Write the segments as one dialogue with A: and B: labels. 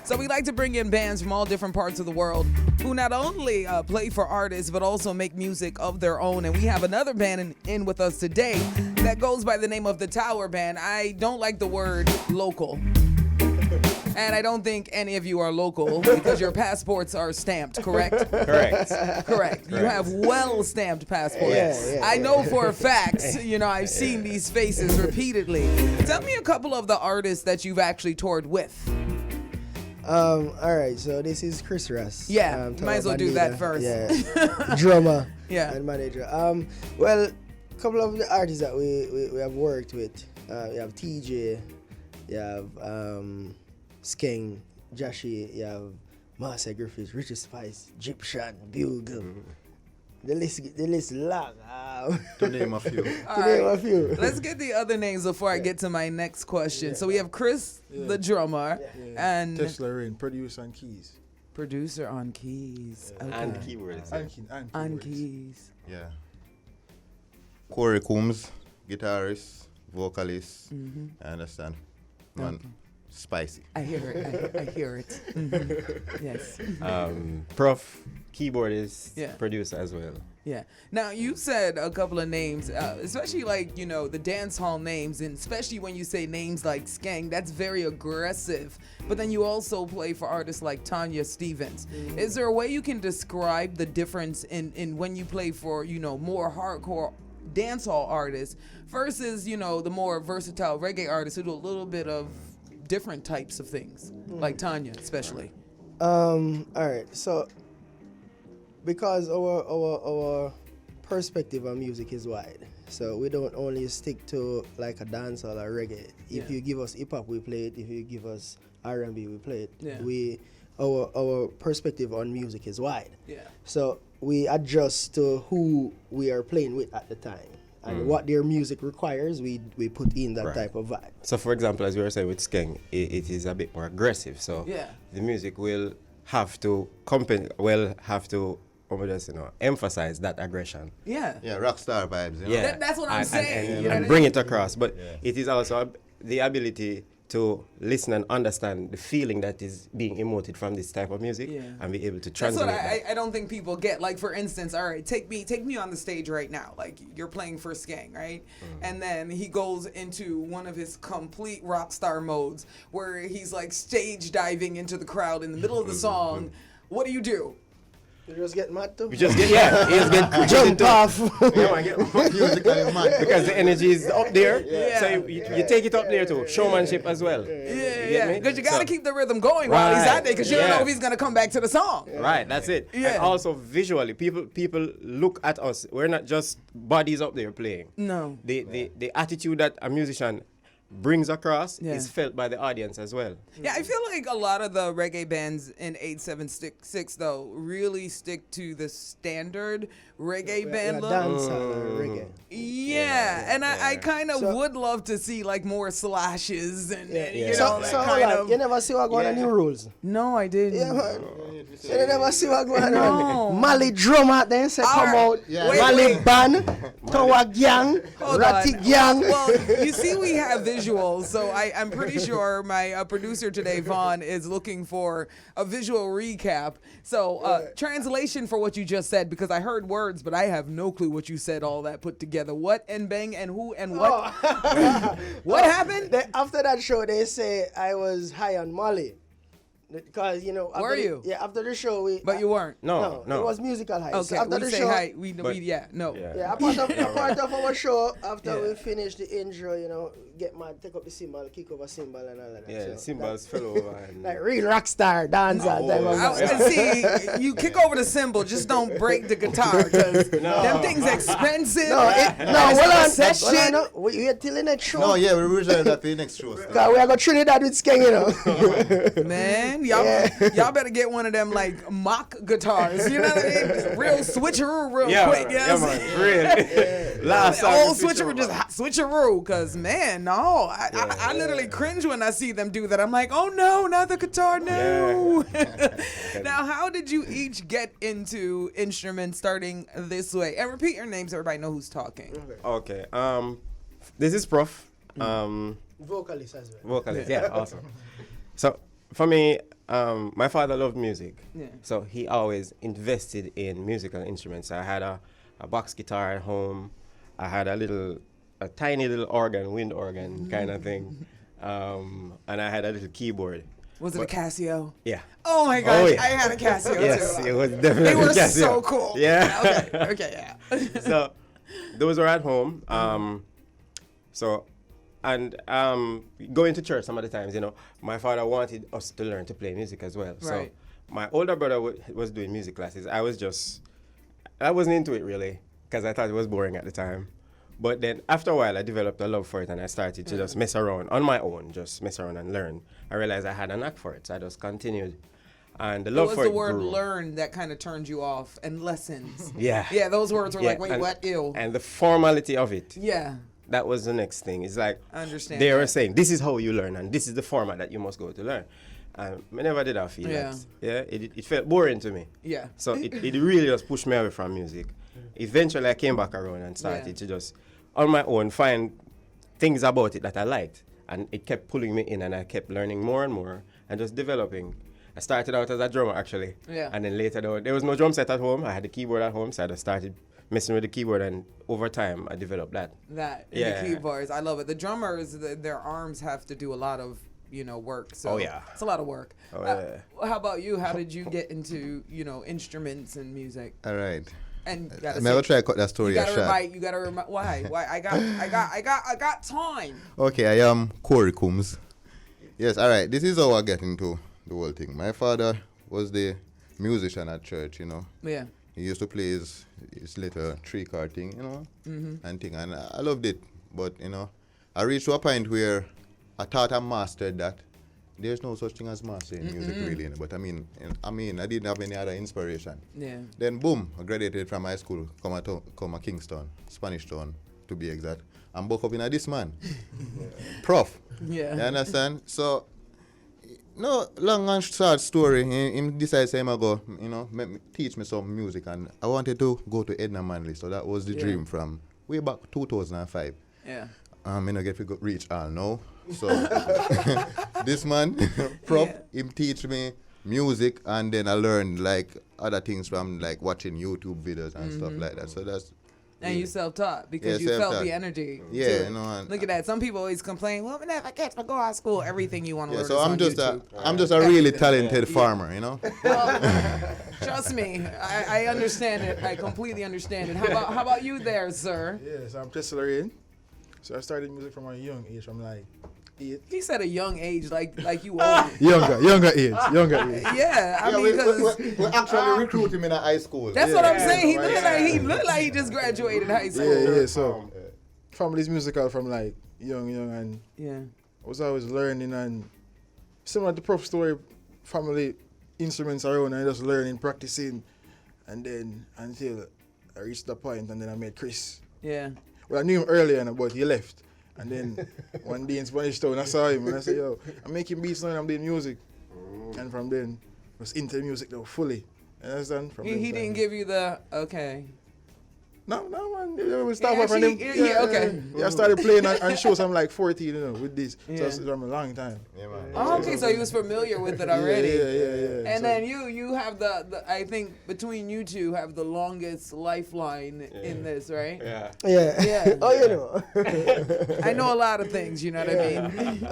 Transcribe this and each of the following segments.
A: So we like to bring in bands from all different parts of the world who not only play for artists, but also make music of their own. And we have another band in with us today that goes by the name of the Tower Band. I don't like the word local. And I don't think any of you are local because your passports are stamped, correct? Correct. You have well-stamped passports. I know for a fact, I've seen these faces repeatedly. Tell me a couple of the artists that you've actually toured with.
B: All right, so this is Chris Russ.
A: Yeah, might as well do that first.
B: Yeah, drummer
A: and
B: manager. Well, a couple of the artists that we have worked with, you have TJ, you have Skeng, Joshi, you have Marcia Griffiths, Richard Spice, Egyptian, Bugle. The list long.
C: To name a few.
A: Let's get the other names before I get to my next question. So we have Chris, the drummer, and
C: Tesla Rain, producer on keys.
A: Producer on keys. Okay.
D: And keywords.
A: And keys.
E: Yeah. Corey Coombs, guitarist, vocalist. I understand. Man,
A: Okay.
E: spicy.
A: I hear it. I hear it. Yes.
D: Prof, keyboardist, producer as well.
A: Yeah. Now, you said a couple of names, especially like, the dance hall names, and especially when you say names like Skeng, that's very aggressive. But then you also play for artists like Tanya Stevens. Is there a way you can describe the difference in when you play for, more hardcore dance hall artists versus, the more versatile reggae artists who do a little bit of different types of things, like Tanya especially?
B: All right, so because our perspective on music is wide, so we don't only stick to like a dancehall or reggae. If you give us hip hop, we play it. If you give us R&B, we play it. Our perspective on music is wide. So we adjust to who we are playing with at the time. And what their music requires, we put in that type of vibe.
D: So, for example, as we were saying with Skeng, it is a bit more aggressive. So, the music will have to emphasize that aggression.
E: Yeah, rock star vibes.
A: That's what I'm saying.
D: And bring it across. But it is also the ability to listen and understand the feeling that is being emoted from this type of music and be able to translate
A: That's what I don't think people get. Like, for instance, all right, take me on the stage right now. Like, you're playing for Skeng, right? And then he goes into one of his complete rock star modes where he's like stage diving into the crowd in the middle of the song. What do?
B: You just get mad too?
D: You just get,
B: jump off.
D: Because the energy is up there. So you take it up there too. Showmanship as well.
A: Because you got to keep the rhythm going while he's out there, because you don't know if he's going to come back to the song.
D: Right, that's it. And also visually, people look at us. We're not just bodies up there playing.
A: No.
D: The attitude that a musician brings across is felt by the audience as well.
A: Yeah, I feel like a lot of the reggae bands in 876 though really stick to the standard reggae band look.
B: Reggae.
A: And I kind of would love to see like more slashes and you
B: never see what going on New Rules?
A: No, I didn't.
B: Yeah, man. You never see what going on. Mali drum out then say come out. Mali band, Towa gang, Ratty gang.
A: Well, you see we have visuals, so I'm pretty sure my producer today, Vaughn, is looking for a visual recap. So translation for what you just said, because I heard words, but I have no clue what you said, all that put together. What and bang and who and what? What happened?
B: After that show, they say I was high on Molly. Because,
A: were you?
B: After the show,
A: But you weren't?
D: No.
B: It was musical high.
A: Okay,
B: so after
A: we
B: the
A: say
B: show,
A: hi.
B: A part of our show, after we finish the intro, take up the cymbal, kick over cymbal and all of that.
D: Yeah, cymbals fell over.
B: Like real rock star dancer.
A: See, you kick over the cymbal, just don't break the guitar, because them things expensive.
B: We're till the next show.
E: No, we reserve that for the next show.
B: Because we are going to Trinidad with Skeng,
A: Man, y'all better get one of them like mock guitars. You know what I mean? Real switcheroo, quick.
D: Yeah, man. Real. Last
A: old switcheroo, just switcheroo. Because man, no, I literally cringe when I see them do that. I'm like, oh no, not the guitar, no. Now, how did you each get into instruments starting this way? And repeat your names so everybody know who's talking.
D: Okay. This is Prof.
B: Vocalist as well.
D: Vocalist, yeah, awesome. So for me, my father loved music.
A: Yeah.
D: So he always invested in musical instruments. I had a box guitar at home. I had a tiny little organ, wind organ kind of thing. And I had a little keyboard.
A: Was it a Casio?
D: Yeah.
A: Oh my gosh,
D: yeah.
A: I had a Casio
D: Yes,
A: too.
D: it was definitely
A: They were
D: Casio.
A: so cool.
D: Yeah.
A: Okay, yeah.
D: So those were at home. Going to church some of the times, you know, my father wanted us to learn to play music as well. So
A: Right.
D: my older brother was doing music classes. I wasn't into it really because I thought it was boring at the time. But then after a while, I developed a love for it and I started to just mess around on my own, just mess around and learn. I realized I had a knack for it, so I just continued. And the love
A: It
D: for
A: was
D: it
A: the word
D: grew.
A: learn that kind of turned you off, and lessons.
D: Yeah.
A: Yeah, those words were
D: Yeah,
A: like, wait,
D: and-
A: what? Ew.
D: And the formality of it.
A: Yeah,
D: That was the next thing. It's like
A: I understand
D: they were
A: that.
D: saying, this is how you learn, and this is the format that you must go to learn. And I never did I feel
A: Yeah.
D: that. Yeah, it felt boring to me.
A: yeah.
D: So it really just pushed me away from music. Eventually, I came back around and started to just, on my own, find things about it that I liked. And it kept pulling me in, and I kept learning more and more and just developing. I started out as a drummer, actually.
A: Yeah.
D: And then later, there was no drum set at home. I had the keyboard at home, so I just started messing with the keyboard, and over time, I developed that.
A: That and
D: Yeah.
A: the keyboards, I love it. The drummers, their arms have to do a lot of work. So
D: Oh, yeah.
A: it's a lot of work.
D: Oh, yeah.
A: How about you? How did you get into instruments and music?
E: All right.
A: And
E: I'm going to try to cut that story
A: You
E: a
A: gotta
E: short.
A: remind. You gotta remind. Why? I got time.
E: Okay, I am Corey Coombs. Yes, all right. This is how I get into the whole thing. My father was the musician at church, you know.
A: Yeah.
E: He used to play his little three-card thing, you know, and thing. And I loved it. But, you know, I reached to a point where I thought I mastered that. There's no such thing as mastering music, really. You know, but I mean, I didn't have any other inspiration.
A: Yeah.
E: Then, boom, I graduated from high school, come to Kingston, Spanish Town, to be exact. And woke up in this man. Prof.
A: Yeah.
E: You understand? So, no, long and short story. He decided to go, you know, teach me some music. And I wanted to go to Edna Manley. So that was the dream from way back 2005.
A: Yeah.
E: I don't get to reach all now. So, this man, Prof, him teach me music. And then I learned, like, other things from, like, watching YouTube videos and stuff like that. So that's...
A: And you self-taught because you felt
E: self-taught.
A: the energy.
E: Yeah,
A: too.
E: you know. And
A: Look at that. Some people always complain, well, if I catch my go out of school, everything you want to learn
E: so
A: is
E: I'm
A: on
E: just
A: YouTube.
E: I'm just a really talented farmer, you know.
A: Well, trust me, I understand it. I completely understand it. How about you there, sir?
C: Yes, I'm Tessa Lorraine. So I started music from a young age. From like 8.
A: He said a young age, like you old.
C: Younger age.
A: Yeah, I mean, because
E: we actually recruit him in a high school.
A: that's what I'm saying. He
C: right.
A: looked like he just graduated high school.
C: Yeah. So family's musical from like young, and
A: Yeah.
C: I was always learning, and similar to Prof story, family instruments around and just learning, practicing, and then until I reached the point, and then I met Chris.
A: Yeah.
C: Well, I knew him earlier, but he left. And then one day in Spanish Town, I saw him and I said, yo, I'm making beats now and I'm doing music. And from then, I was into music though, fully. You understand? From
A: He didn't give you the okay.
C: No, man. We start off
A: actually,
C: and then,
A: yeah, okay.
C: Yeah, I started playing on shows. I'm like 14, you know, with this.
A: Yeah.
C: So it's from a long time.
E: Yeah, man.
A: Oh, okay, so he was familiar with it already.
C: Yeah.
A: And
C: So-
A: then you have the I think between you two have the longest lifeline in this, right?
D: Yeah.
B: Yeah.
A: Yeah.
B: Oh, you know.
A: I know a lot of things, you know what I mean?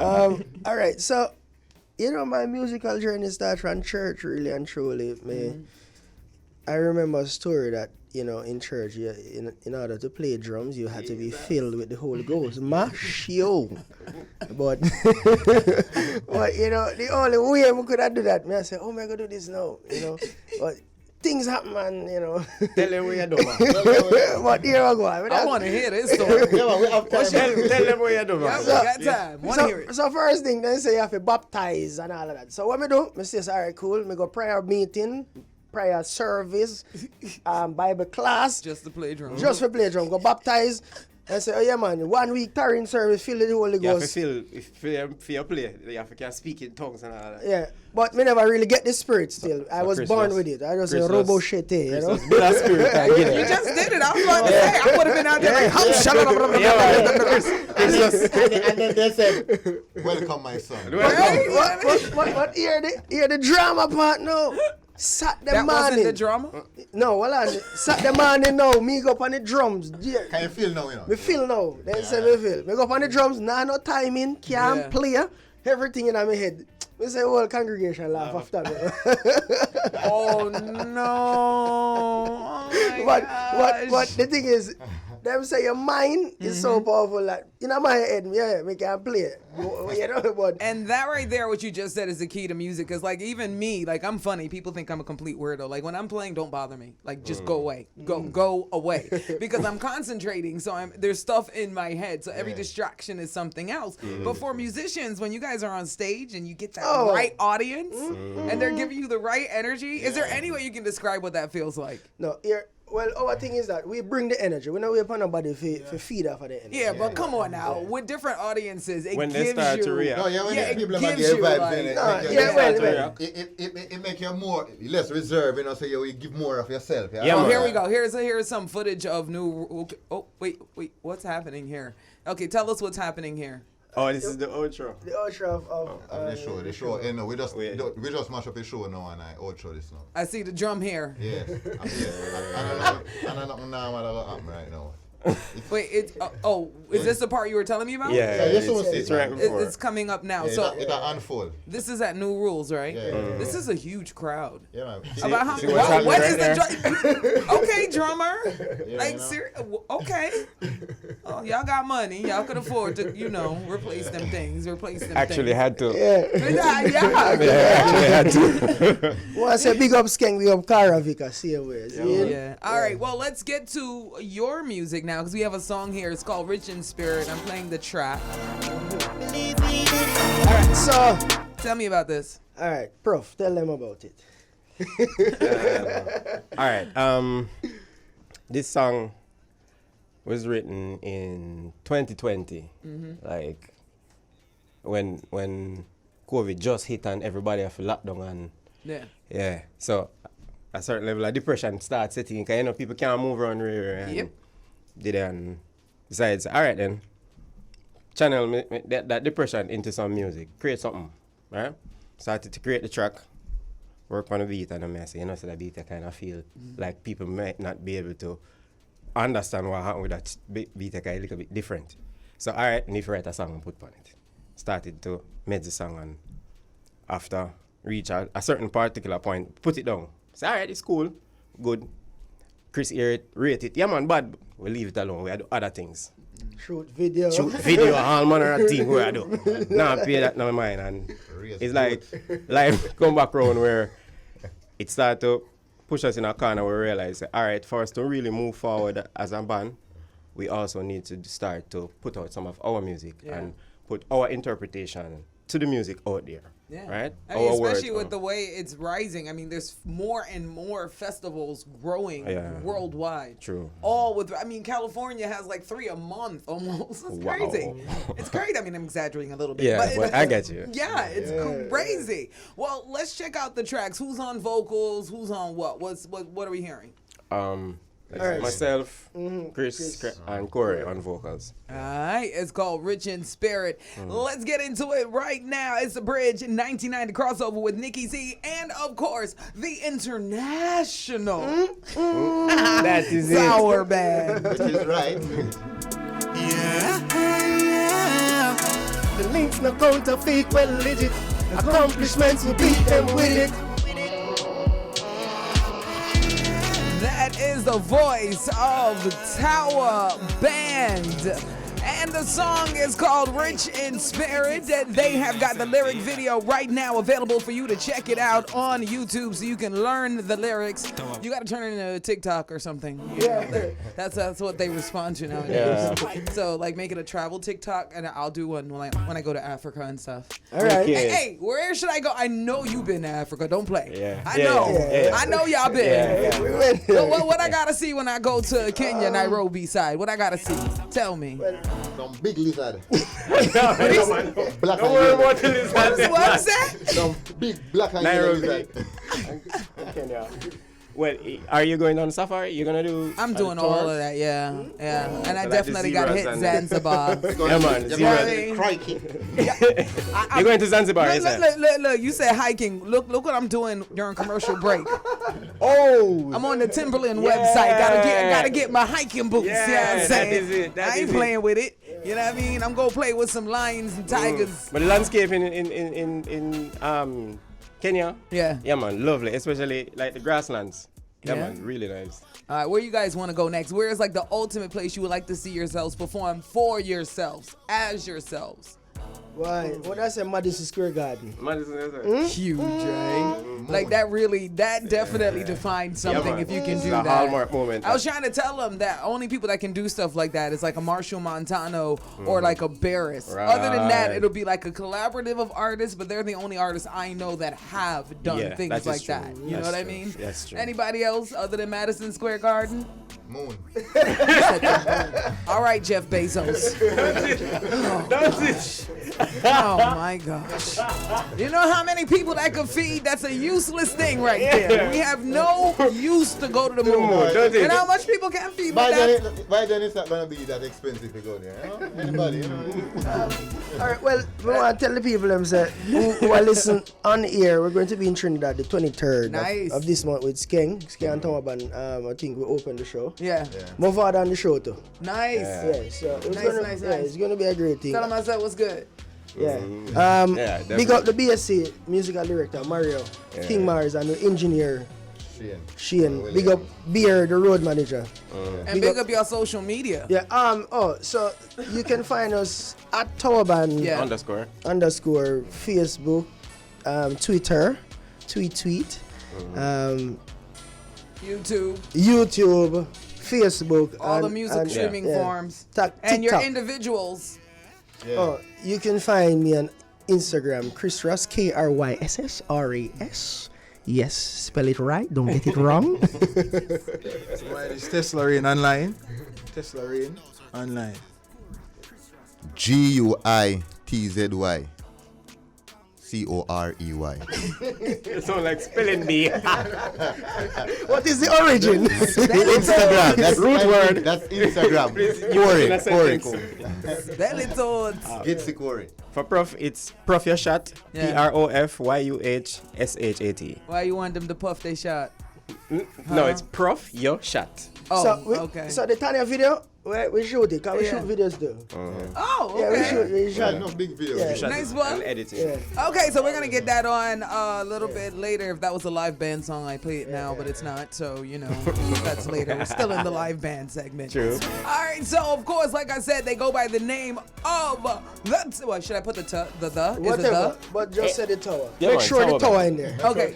B: All right. So, you know, my musical journey started from church, really and truly. I remember a story that, you know, in church, in order to play drums, you had to be filled with the Holy Ghost. Mash you. But, but, you know, the only way we could have do that, I said, oh, I'm going to do this now, you know. But things happen, man, you know.
D: Tell them what you do, man.
B: But here I go.
A: I want to hear this story.
E: Yeah, we have time.
D: Tell them what you do,
A: Yeah,
D: man.
A: we got time. Want to hear it.
B: So first thing, they say you have to baptize and all of that. So what me do? Me say, all right, cool. Me go prayer meeting, prayer service, Bible class.
A: Just to play drums.
B: Just for play drum. Go baptize. I say, oh yeah man, 1 week tarrying service, feel the Holy
D: You have to
B: Ghost.
D: feel play. You have to can speak in tongues and all that.
B: Yeah, but me never really get the spirit still. I was
D: Christmas-
B: born with it. I just say
D: Christmas-
B: robo shit, you know.
D: Christmas blood spirit, I get
A: You
D: it.
A: just did it. I was about to say, I would have been out there like, "Hum, shut up."
E: And then they said, welcome my son.
B: What hear the drama part now? Saturday
A: That wasn't
B: morning.
A: the drama.
B: No, well on Saturday morning now, me go up on the drums. Yeah.
E: Can you feel now, you know?
B: Me feel now. They say me feel. Me go up on the drums, nah no timing, can't
A: Yeah.
B: play. Everything in my head. Me say whole congregation laugh after me.
A: Oh no! Oh my
B: But
A: gosh.
B: the thing is, them say your mind is so powerful that in my head, yeah, me can play it. You know, but
A: And that right there, what you just said, is the key to music. Cause like even me, like I'm funny. People think I'm a complete weirdo. Like when I'm playing, don't bother me. Like just go away, go away, because I'm concentrating. So there's stuff in my head. So every distraction is something else. But for musicians, when you guys are on stage and you get that right audience and they're giving you the right energy, is there any way you can describe what that feels like?
B: no, here. Well, our thing is that we bring the energy. We don't wait for nobody to feed off of the energy.
A: Yeah, but come on now. With different audiences, it
D: When they
A: gives
D: start
A: you.
D: to react.
E: No, yeah, when
A: Yeah,
E: the people
A: it
E: have
A: gives
E: their
A: you,
E: vibes
A: like-
E: in it.
B: No,
E: make you-
B: yeah, well,
E: it make you more, less reserved, you know, so you give more of yourself.
D: Yeah,
A: Oh,
D: man.
A: here we go. Here's some footage of new. Okay. Oh, wait. What's happening here? Okay, tell us what's happening here.
D: Oh, this is the outro.
B: The usher of
E: The show, you know, we just
D: Wait.
E: mash up the show now and I outro this now.
A: I see the drum here.
E: Yes. And I don't know what I'm right now.
A: Wait, is this the part you were telling me about?
D: Yeah,
E: Yeah, yes,
D: it's right
A: It-
D: before.
A: it's coming up now.
E: Yeah,
A: So
E: it unfold.
A: this is at New Rules, right?
E: Yeah.
A: This is a huge crowd.
E: Yeah, man.
A: About how?
D: see what's happening
A: What
D: right
A: is
D: there?
A: the drum? Okay, drummer.
E: Yeah,
A: Like
E: you know.
A: serious? Okay. Oh, y'all got money. Y'all could afford to, replace them things. Replace them.
D: Actually
A: things.
D: had to.
B: yeah.
A: Yeah.
D: Actually had to.
B: Well, I say big up Skank, big up Karavika, see where.
A: Yeah. All right. Well, let's get to your music now, because we have a song here. It's called "Rich in Spirit." I'm playing the track.
B: All right, so,
A: Tell me about this.
B: all right, Prof, tell them about it.
D: All right. This song was written in 2020, like when COVID just hit and everybody have lockdown and
A: Yeah.
D: So a certain level of depression starts setting in, 'cause people can't move around really. And
A: Yep.
D: Did and decided, all right then, channel that depression into some music, create something, right? Started to create the track, work on the beat, and then I say, so the beat I kind of feel like people might not be able to understand what happened with that beat, a little bit different. So all right, and if you write a song and put on it, started to make the song, and after reach a certain particular point, put it down. Say, all right, it's cool, good. Chris hear it, rate it. Yeah, man, bad. We leave it alone. We do other things.
B: Shoot video.
D: Shoot video, all manner of things we do. Now pay that no mind. And it's like life come back around where it start to push us in a corner where we realize, all right, for us to really move forward as a band, we also need to start to put out some of our music and put our interpretation to the music out there.
A: Yeah.
D: Right?
A: I mean,
D: Our
A: especially
D: words,
A: with the way it's rising. I mean, there's more and more festivals growing worldwide.
D: True.
A: All with, California has like 3 a month almost. It's
D: Wow.
A: crazy. It's crazy. I mean, I'm exaggerating a little bit.
D: Yeah, but I get you.
A: Yeah, it's crazy. Well, let's check out the tracks. Who's on vocals? Who's on what? What are we hearing?
B: right.
D: Myself, Chris, and Corey on vocals.
A: All right, it's called Rich in Spirit. Let's get into it right now. It's the Bridge in 1990 crossover with Nikki C and, of course, the international
D: That is it.
A: Sour Band.
E: Which is right.
B: The links no counterfeit, well legit. Accomplishments, we beat them with it.
A: That is the voice of the Tower Band. And the song is called Rich in Spirit. They have got the lyric video right now available for you to check it out on YouTube so you can learn the lyrics. You got to turn it into TikTok or something.
B: Yeah.
A: That's what they respond to nowadays.
D: Yeah.
A: So like make it a travel TikTok, and I'll do one when I go to Africa and stuff.
B: All right.
D: Okay.
A: Hey, where should I go? I know you've been to Africa. Don't play.
D: Yeah.
A: I
D: Yeah,
A: know.
D: yeah, yeah.
A: I know y'all been.
D: Yeah,
B: We went there.
A: What I gotta see when I go to Kenya, Nairobi side? What I gotta see? Tell me.
E: Some big lizard. Black
D: Don't worry about the lizard.
A: What's that?
E: Some big black and yellow
D: Nairobi.
E: lizard.
D: Kenya. Well, are you going on safari? You're gonna do?
A: I'm
D: a
A: doing
D: tour?
A: all of that, yeah. And I
D: like the
A: definitely got to
D: zebras
A: hit
D: and-
A: Zanzibar.
D: Yeah, man.
E: You
D: Zebras.
A: Really?
E: Crikey.
D: You're going to Zanzibar,
A: Look,
D: is it?
A: look, you said hiking. Look what I'm doing during commercial break.
D: Oh.
A: I'm on the Timberland
D: Yeah.
A: website. Gotta get my hiking boots.
D: Yeah,
A: you know what I'm
D: that
A: saying?
D: is it, that
A: I ain't
D: is it.
A: playing with it. You know what I mean? I'm gonna play with some lions and tigers.
D: But the landscape in Kenya,
A: Yeah.
D: yeah, man, lovely, especially like the grasslands. Yeah,
A: Yeah.
D: man, really nice.
A: All right, where you guys want to go next? Where is like the ultimate place you would like to see yourselves perform for yourselves, as yourselves?
B: Why? What I said, Madison Square Garden.
A: Huge, right? Like that definitely defines something
D: man.
A: if you can
D: It's
A: do
D: a
A: that.
D: hallmark moment.
A: I was trying to tell them that only people that can do stuff like that is like a Marshall Montano or like a Barris. Other than that,
D: Right.
A: it'll be like a collaborative of artists, but they're the only artists I know that have done
D: Yeah,
A: things
D: that is
A: like
D: true.
A: that. You know
D: That's
A: what I
D: true.
A: mean?
D: That's true.
A: Anybody else other than Madison Square Garden?
E: Moon.
A: All right, Jeff Bezos.
D: That's it.
A: Oh my gosh. You know how many people that could feed? That's a useless thing right there. We have no use to go to the moon.
D: Don't
A: You
D: it?
A: know how much people can feed
E: By
A: with that?
E: then it's not gonna be that expensive to go there. You know? Anybody, you know?
B: All right, well, we want to tell the people who are listening on air, we're going to be in Trinidad the 23rd
A: Nice.
B: of this month with Skeng and Tomaban. I think we opened the show.
A: Yeah.
B: Move on on the show too.
A: Nice.
B: Yeah, so it's
A: Nice,
B: gonna,
A: nice,
B: yeah,
A: nice.
B: it's gonna be a great thing.
A: Tell them I said what's good.
B: Yeah.
D: Yeah,
B: Big up the BSC musical director Mario King Mars and the engineer Shane. Big up Beer, the road manager.
A: And big up your social media.
B: Yeah. So you can find us at Towerban
A: Yeah.
D: Underscore.
B: _ Facebook, Twitter, tweet, YouTube, Facebook,
A: all the
B: and-
A: music
B: and-
A: streaming
B: yeah.
A: forms.
B: Tak-
A: And your
B: TikTok.
A: individuals.
B: Oh, you can find me on Instagram, Chris Russ, KRYSSRAS. Yes, spell it right. Don't get it wrong.
C: Why is Tesla Rain online? Tesla Rain online.
E: GUITZY COREY.
D: It sounds like spelling bee.
B: What is the origin?
E: Instagram. That's
D: Root word.
E: That's Instagram.
D: Use it in a
E: Corey.
D: sentence.
A: That little.
E: It's the Corey.
D: For Prof, it's Prof Your Shot.
A: Yeah.
D: PROFYUHSHAT.
A: Why you want them to puff they shot?
D: No, it's Prof Your Shot.
A: Oh, okay.
B: So the Tanya video, we shoot it. Can we shoot videos too?
A: Oh,
B: Yeah,
A: okay.
B: we shot.
E: No big video.
B: Yeah.
D: Shot
A: Nice
D: it
A: one.
D: and edit it.
B: Yeah.
A: Okay, so we're gonna get that on a little bit later. If that was a live band song, I play it now, but it's not. So you know, that's later. We're still in the live band segment.
D: True.
A: All right. So of course, like I said, they go by the name of the. What should I put the? Is it
B: Whatever. But just say the tower.
D: Yeah,
B: Make
D: man,
B: sure the
D: tower,
B: tower in there.
A: Okay.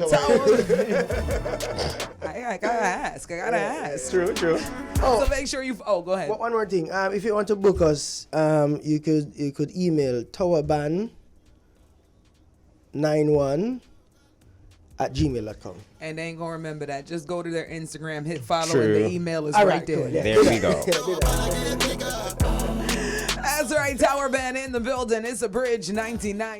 A: I gotta ask.
D: True.
A: So make sure you. Oh, go ahead.
B: One more thing. If you want to book us, you could email towerban91@gmail.com.
A: And they ain't gonna remember that. Just go to their Instagram, hit follow,
D: True.
A: and the email is
B: All
A: right
B: right,
A: there.
B: cool, yeah.
D: There we go.
A: That's right, Tower Band in the building. It's a Bridge 99.